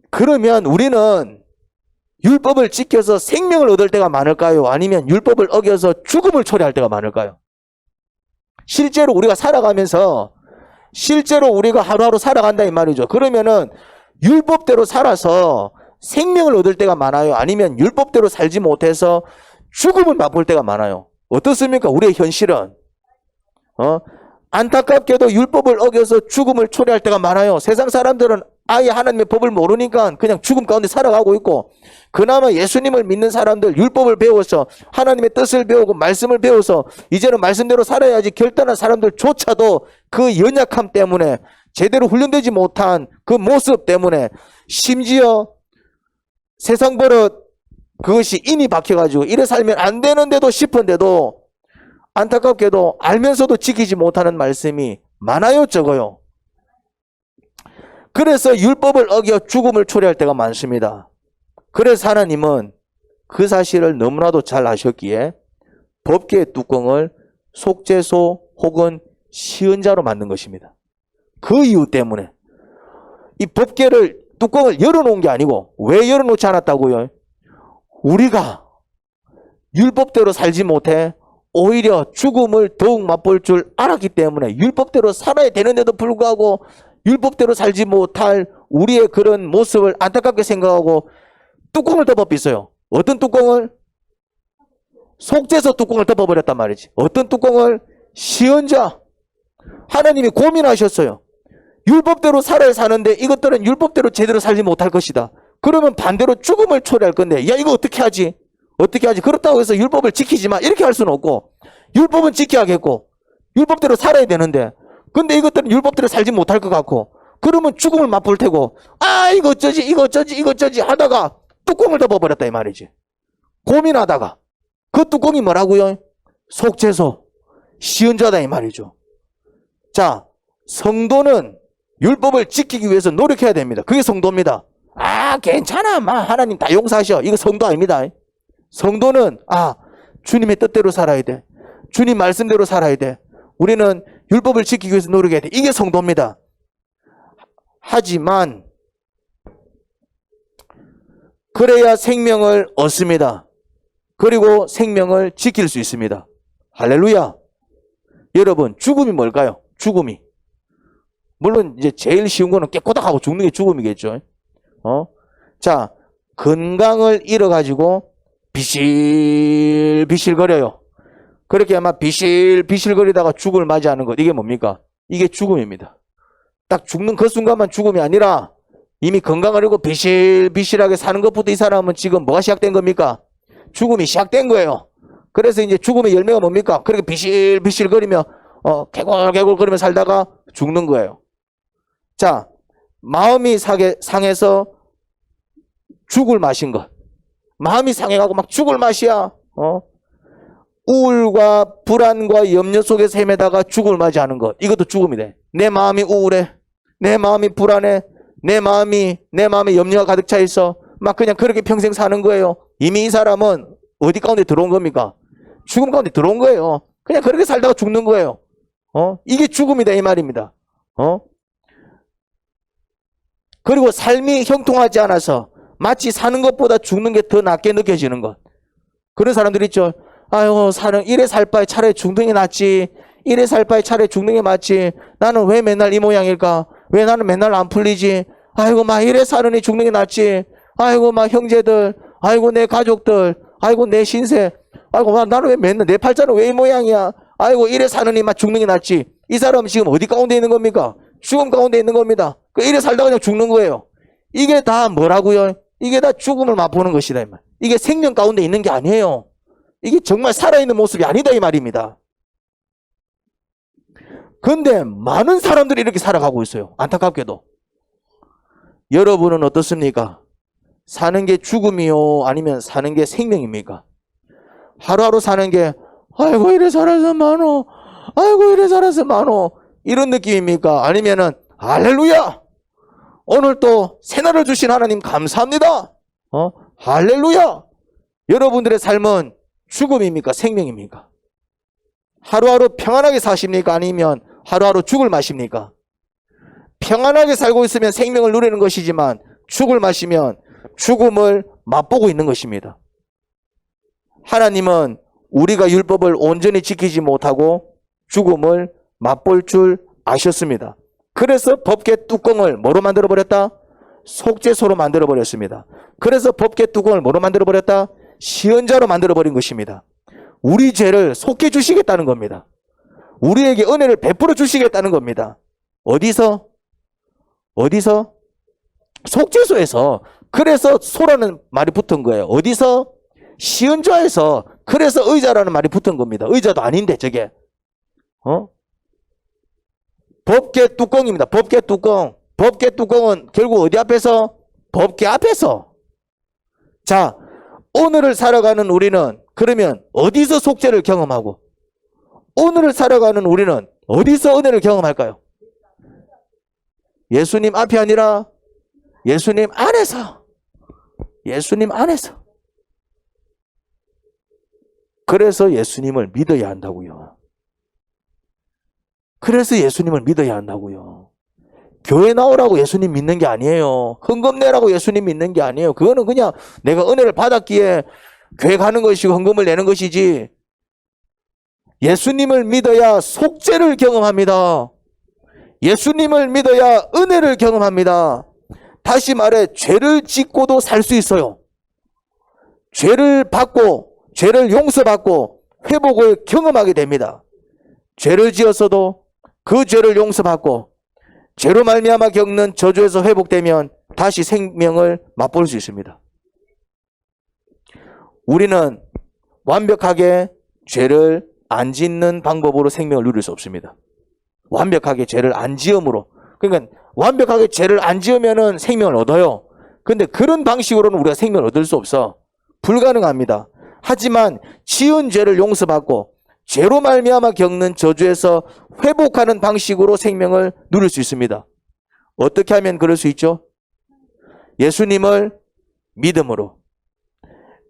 Speaker 1: 그러면 우리는 율법을 지켜서 생명을 얻을 때가 많을까요? 아니면 율법을 어겨서 죽음을 초래할 때가 많을까요? 실제로 우리가 살아가면서 실제로 우리가 하루하루 살아간다 이 말이죠. 그러면은 율법대로 살아서 생명을 얻을 때가 많아요? 아니면 율법대로 살지 못해서 죽음을 맛볼 때가 많아요? 어떻습니까? 우리의 현실은. 안타깝게도 율법을 어겨서 죽음을 초래할 때가 많아요. 세상 사람들은 아예 하나님의 법을 모르니까 그냥 죽음 가운데 살아가고 있고, 그나마 예수님을 믿는 사람들 율법을 배워서 하나님의 뜻을 배우고 말씀을 배워서 이제는 말씀대로 살아야지 결단한 사람들조차도 그 연약함 때문에, 제대로 훈련되지 못한 그 모습 때문에, 심지어 세상 버릇 그것이 인이 박혀가지고 이래 살면 안 되는데도 싶은데도 안타깝게도 알면서도 지키지 못하는 말씀이 많아요, 적어요? 그래서 율법을 어겨 죽음을 초래할 때가 많습니다. 그래서 하나님은 그 사실을 너무나도 잘 아셨기에 법궤의 뚜껑을 속죄소 혹은 시은자로 만든 것입니다. 그 이유 때문에. 이 법궤를 뚜껑을 열어놓은 게 아니고, 왜 열어놓지 않았다고요? 우리가 율법대로 살지 못해 오히려 죽음을 더욱 맛볼 줄 알았기 때문에 율법대로 살아야 되는데도 불구하고 율법대로 살지 못할 우리의 그런 모습을 안타깝게 생각하고 뚜껑을 덮어버렸어요. 어떤 뚜껑을? 속죄소 뚜껑을 덮어버렸단 말이지. 어떤 뚜껑을? 시은자. 하나님이 고민하셨어요. 율법대로 살아야 사는데 이것들은 율법대로 제대로 살지 못할 것이다. 그러면 반대로 죽음을 초래할 건데, 야, 이거 어떻게 하지? 어떻게 하지? 그렇다고 해서 율법을 지키지 마, 이렇게 할 수는 없고, 율법은 지켜야겠고 율법대로 살아야 되는데, 근데 이것들은 율법대로 살지 못할 것 같고, 그러면 죽음을 맛볼 테고, 이거 어쩌지 이거 어쩌지 이거 어쩌지 하다가 뚜껑을 덮어버렸다 이 말이지. 고민하다가 그 뚜껑이 뭐라고요? 속죄소, 시은자다 이 말이죠. 자, 성도는 율법을 지키기 위해서 노력해야 됩니다. 그게 성도입니다. 괜찮아, 하나님 다 용서하셔, 이거 성도 아닙니다. 성도는 주님의 뜻대로 살아야 돼. 주님 말씀대로 살아야 돼. 우리는 율법을 지키기 위해서 노력해야 돼. 이게 성도입니다. 하지만 그래야 생명을 얻습니다. 그리고 생명을 지킬 수 있습니다. 할렐루야. 여러분, 죽음이 뭘까요? 죽음이. 물론 이제 제일 쉬운 거는 깨꼬닥하고 죽는 게 죽음이겠죠. 자, 건강을 잃어가지고 비실비실거려요. 그렇게 아마 비실비실거리다가 죽음을 맞이하는 것, 이게 뭡니까? 이게 죽음입니다. 딱 죽는 그 순간만 죽음이 아니라 이미 건강을 잃고 비실비실하게 사는 것부터 이 사람은 지금 뭐가 시작된 겁니까? 죽음이 시작된 거예요. 그래서 이제 죽음의 열매가 뭡니까? 그렇게 비실비실거리며 개골개골거리며 살다가 죽는 거예요. 자, 마음이 상해서 죽을 맛인 것. 마음이 상해가고 막 죽을 맛이야. 우울과 불안과 염려 속에서 헤매다가 죽음을 맞이하는 것. 이것도 죽음이 돼. 내 마음이 우울해. 내 마음이 불안해. 내 마음에 염려가 가득 차 있어. 막 그냥 그렇게 평생 사는 거예요. 이미 이 사람은 어디 가운데 들어온 겁니까? 죽음 가운데 들어온 거예요. 그냥 그렇게 살다가 죽는 거예요. 이게 죽음이다 이 말입니다. 그리고 삶이 형통하지 않아서 마치 사는 것보다 죽는 게 더 낫게 느껴지는 것. 그런 사람들 있죠. 이래 살 바에 차라리 죽는 게 낫지. 이래 살 바에 차라리 죽는 게 맞지. 나는 왜 맨날 이 모양일까? 왜 나는 맨날 안 풀리지? 이래 사느니 죽는 게 낫지. 형제들, 내 가족들, 내 신세. 나는 왜 맨날 내 팔자는 왜 이 모양이야? 이래 사느니 죽는 게 낫지. 이 사람은 지금 어디 가운데 있는 겁니까? 죽음 가운데 있는 겁니다. 이래 살다가 그냥 죽는 거예요. 이게 다 뭐라고요? 이게 다 죽음을 맛보는 것이다. 이게 생명 가운데 있는 게 아니에요. 이게 정말 살아있는 모습이 아니다 이 말입니다. 근데 많은 사람들이 이렇게 살아가고 있어요. 안타깝게도. 여러분은 어떻습니까? 사는 게 죽음이요? 아니면 사는 게 생명입니까? 하루하루 사는 게 아이고 이래 살아서 많어. 아이고 이래 살아서 많어. 이런 느낌입니까? 아니면은 할렐루야! 오늘 또 새날을 주신 하나님 감사합니다. 할렐루야! 여러분들의 삶은 죽음입니까? 생명입니까? 하루하루 평안하게 사십니까? 아니면 하루하루 죽을 맛입니까? 평안하게 살고 있으면 생명을 누리는 것이지만 죽을 마시면 죽음을 맛보고 있는 것입니다. 하나님은 우리가 율법을 온전히 지키지 못하고 죽음을 맛볼 줄 아셨습니다. 그래서 법궤 뚜껑을 뭐로 만들어버렸다? 속죄소로 만들어버렸습니다. 그래서 법궤 뚜껑을 뭐로 만들어버렸다? 시은자로 만들어버린 것입니다. 우리 죄를 속해 주시겠다는 겁니다. 우리에게 은혜를 베풀어 주시겠다는 겁니다. 어디서? 속죄소에서. 그래서 소라는 말이 붙은 거예요. 어디서? 시은자에서. 그래서 의자라는 말이 붙은 겁니다. 의자도 아닌데 저게. 법궤 뚜껑입니다. 법궤 뚜껑. 법궤 뚜껑은 결국 어디 앞에서? 법궤 앞에서. 자, 오늘을 살아가는 우리는 그러면 어디서 속죄를 경험하고 오늘을 살아가는 우리는 어디서 은혜를 경험할까요? 예수님 앞이 아니라 예수님 안에서. 예수님 안에서. 그래서 예수님을 믿어야 한다고요. 그래서 예수님을 믿어야 한다고요. 교회 나오라고 예수님 믿는 게 아니에요. 헌금 내라고 예수님 믿는 게 아니에요. 그거는 그냥 내가 은혜를 받았기에 교회 가는 것이고 헌금을 내는 것이지. 예수님을 믿어야 속죄를 경험합니다. 예수님을 믿어야 은혜를 경험합니다. 다시 말해 죄를 짓고도 살 수 있어요. 죄를 받고 죄를 용서받고 회복을 경험하게 됩니다. 죄를 지었어도 그 죄를 용서받고 죄로 말미암아 겪는 저주에서 회복되면 다시 생명을 맛볼 수 있습니다. 우리는 완벽하게 죄를 안 짓는 방법으로 생명을 누릴 수 없습니다. 완벽하게 죄를 안 지음으로. 그러니까 완벽하게 죄를 안 지으면은 생명을 얻어요. 근데 그런 방식으로는 우리가 생명을 얻을 수 없어. 불가능합니다. 하지만 지은 죄를 용서받고 죄로 말미암아 겪는 저주에서 회복하는 방식으로 생명을 누릴 수 있습니다. 어떻게 하면 그럴 수 있죠? 예수님을 믿음으로.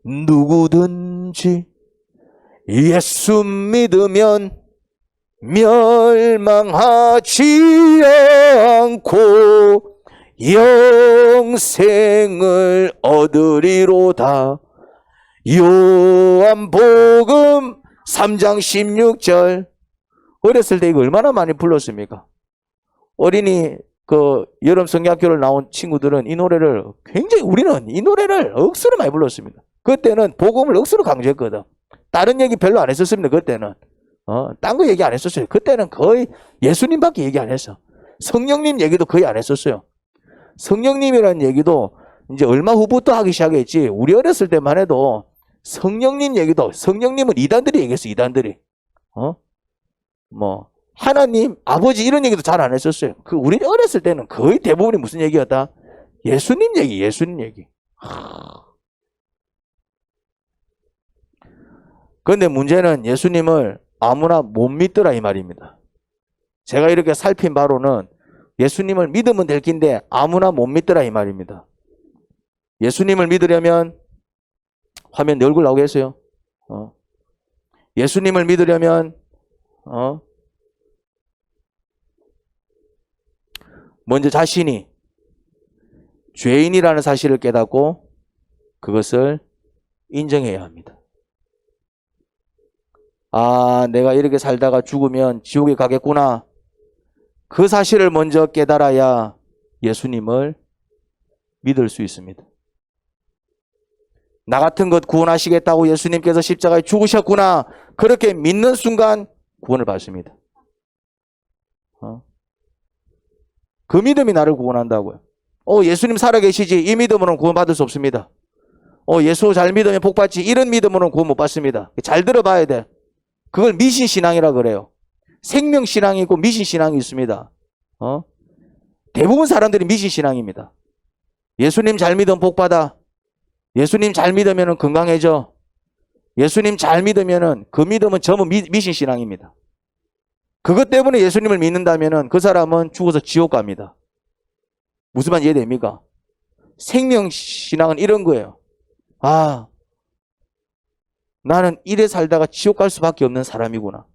Speaker 1: 누구든지 예수 믿으면 멸망하지 않고 영생을 얻으리로다. 요한복음 3장 16절. 어렸을 때 이거 얼마나 많이 불렀습니까? 어린이 여름 성경학교를 나온 친구들은 이 노래를 굉장히, 우리는 이 노래를 억수로 많이 불렀습니다. 그때는 복음을 억수로 강조했거든. 다른 얘기 별로 안 했었습니다. 그때는 딴 거 얘기 안 했었어요. 그때는 거의 예수님밖에 얘기 안 했어. 성령님 얘기도 거의 안 했었어요. 성령님이라는 얘기도 이제 얼마 후부터 하기 시작했지. 우리 어렸을 때만 해도 성령님 얘기도, 성령님은 이단들이 얘기했어. 이단들이 하나님, 아버지 이런 얘기도 잘 안 했었어요. 우리 어렸을 때는 거의 대부분이 무슨 얘기였다? 예수님 얘기, 예수님 얘기. 그런데 문제는 예수님을 아무나 못 믿더라 이 말입니다. 제가 이렇게 살핀 바로는 예수님을 믿으면 될 긴데 아무나 못 믿더라 이 말입니다. 예수님을 믿으려면 화면 내 얼굴 나오겠어요? 예수님을 믿으려면 먼저 자신이 죄인이라는 사실을 깨닫고 그것을 인정해야 합니다. 아, 내가 이렇게 살다가 죽으면 지옥에 가겠구나. 그 사실을 먼저 깨달아야 예수님을 믿을 수 있습니다. 나 같은 것 구원하시겠다고 예수님께서 십자가에 죽으셨구나. 그렇게 믿는 순간 구원을 받습니다. 그 믿음이 나를 구원한다고요. 예수님 살아계시지 이 믿음으로는 구원받을 수 없습니다. 예수 잘 믿으면 복 받지. 이런 믿음으로는 구원 못 받습니다. 잘 들어봐야 돼. 그걸 미신신앙이라 그래요. 생명신앙이 있고 미신신앙이 있습니다. 대부분 사람들이 미신신앙입니다. 예수님 잘 믿으면 복 받아. 예수님 잘 믿으면 건강해져. 예수님 잘 믿으면 그 믿음은 전부 미신신앙입니다. 그것 때문에 예수님을 믿는다면 그 사람은 죽어서 지옥 갑니다. 무슨 말 이해됩니까? 생명신앙은 이런 거예요. 나는 이래 살다가 지옥 갈 수밖에 없는 사람이구나.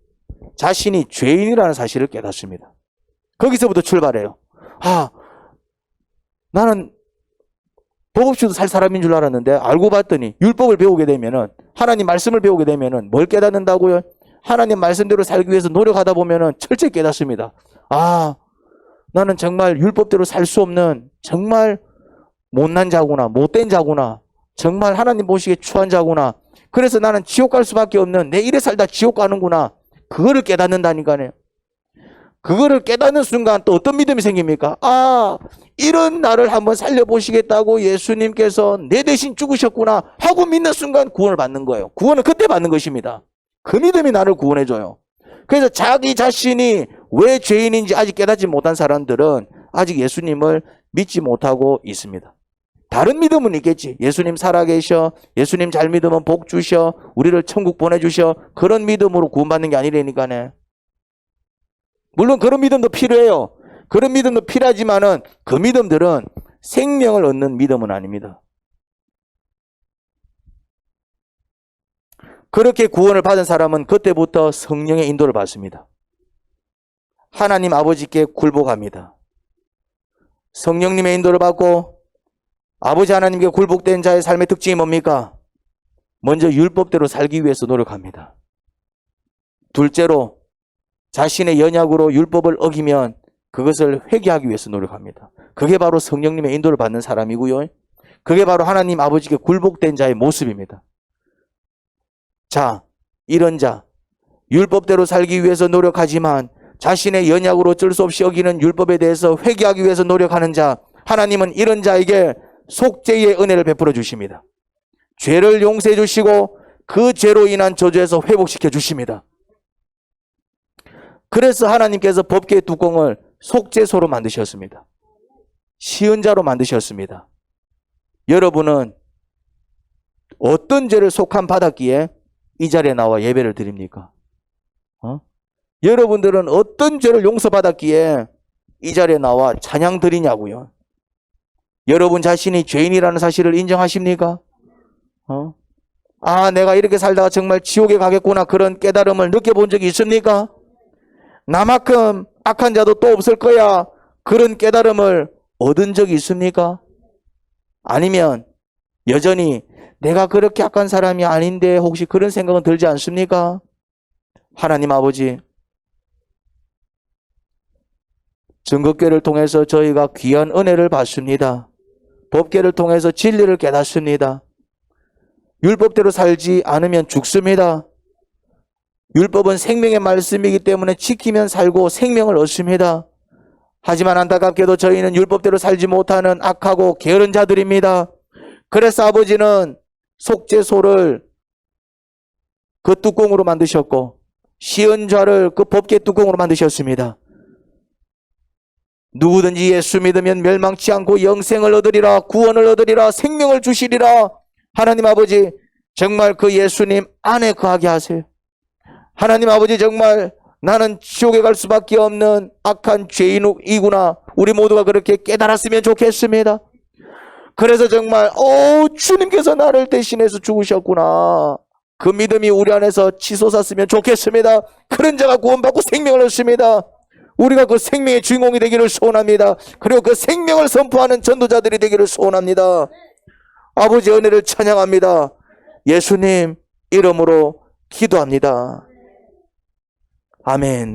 Speaker 1: 자신이 죄인이라는 사실을 깨닫습니다. 거기서부터 출발해요. 나는 법 없이도 살 사람인 줄 알았는데 알고 봤더니 율법을 배우게 되면은, 하나님 말씀을 배우게 되면은 뭘 깨닫는다고요? 하나님 말씀대로 살기 위해서 노력하다 보면은 철저히 깨닫습니다. 나는 정말 율법대로 살 수 없는 정말 못난 자구나, 못된 자구나, 정말 하나님 보시기에 추한 자구나. 그래서 나는 지옥 갈 수밖에 없는, 내 이래 살다 지옥 가는구나. 그거를 깨닫는다니까요. 그거를 깨닫는 순간 또 어떤 믿음이 생깁니까? 이런 나를 한번 살려보시겠다고 예수님께서 내 대신 죽으셨구나 하고 믿는 순간 구원을 받는 거예요. 구원은 그때 받는 것입니다. 그 믿음이 나를 구원해줘요. 그래서 자기 자신이 왜 죄인인지 아직 깨닫지 못한 사람들은 아직 예수님을 믿지 못하고 있습니다. 다른 믿음은 있겠지. 예수님 살아계셔, 예수님 잘 믿으면 복 주셔, 우리를 천국 보내주셔. 그런 믿음으로 구원받는 게 아니라니까네. 물론 그런 믿음도 필요해요. 그런 믿음도 필요하지만은 그 믿음들은 생명을 얻는 믿음은 아닙니다. 그렇게 구원을 받은 사람은 그때부터 성령의 인도를 받습니다. 하나님 아버지께 굴복합니다. 성령님의 인도를 받고 아버지 하나님께 굴복된 자의 삶의 특징이 뭡니까? 먼저 율법대로 살기 위해서 노력합니다. 둘째로 자신의 연약으로 율법을 어기면 그것을 회개하기 위해서 노력합니다. 그게 바로 성령님의 인도를 받는 사람이고요. 그게 바로 하나님 아버지께 굴복된 자의 모습입니다. 자, 이런 자, 율법대로 살기 위해서 노력하지만 자신의 연약으로 어쩔 수 없이 어기는 율법에 대해서 회개하기 위해서 노력하는 자, 하나님은 이런 자에게 속죄의 은혜를 베풀어 주십니다. 죄를 용서해 주시고 그 죄로 인한 저주에서 회복시켜 주십니다. 그래서 하나님께서 법궤의 뚜껑을 속죄소로 만드셨습니다. 시은자로 만드셨습니다. 여러분은 어떤 죄를 속한 받았기에 이 자리에 나와 예배를 드립니까? 여러분들은 어떤 죄를 용서받았기에 이 자리에 나와 찬양 드리냐고요? 여러분 자신이 죄인이라는 사실을 인정하십니까? 내가 이렇게 살다가 정말 지옥에 가겠구나, 그런 깨달음을 느껴본 적이 있습니까? 나만큼 악한 자도 또 없을 거야, 그런 깨달음을 얻은 적이 있습니까? 아니면 여전히 내가 그렇게 악한 사람이 아닌데 혹시 그런 생각은 들지 않습니까? 하나님 아버지, 증거궤를 통해서 저희가 귀한 은혜를 받습니다. 법궤를 통해서 진리를 깨닫습니다. 율법대로 살지 않으면 죽습니다. 율법은 생명의 말씀이기 때문에 지키면 살고 생명을 얻습니다. 하지만 안타깝게도 저희는 율법대로 살지 못하는 악하고 게으른 자들입니다. 그래서 아버지는 속죄소를 그 뚜껑으로 만드셨고 시은좌를 그 법궤 뚜껑으로 만드셨습니다. 누구든지 예수 믿으면 멸망치 않고 영생을 얻으리라, 구원을 얻으리라, 생명을 주시리라. 하나님 아버지, 정말 그 예수님 안에 거하게 하세요. 하나님 아버지, 정말 나는 지옥에 갈 수밖에 없는 악한 죄인이구나, 우리 모두가 그렇게 깨달았으면 좋겠습니다. 그래서 정말 주님께서 나를 대신해서 죽으셨구나, 그 믿음이 우리 안에서 치솟았으면 좋겠습니다. 그런 자가 구원받고 생명을 얻습니다. 우리가 그 생명의 주인공이 되기를 소원합니다. 그리고 그 생명을 선포하는 전도자들이 되기를 소원합니다. 아버지 은혜를 찬양합니다. 예수님 이름으로 기도합니다. 아멘.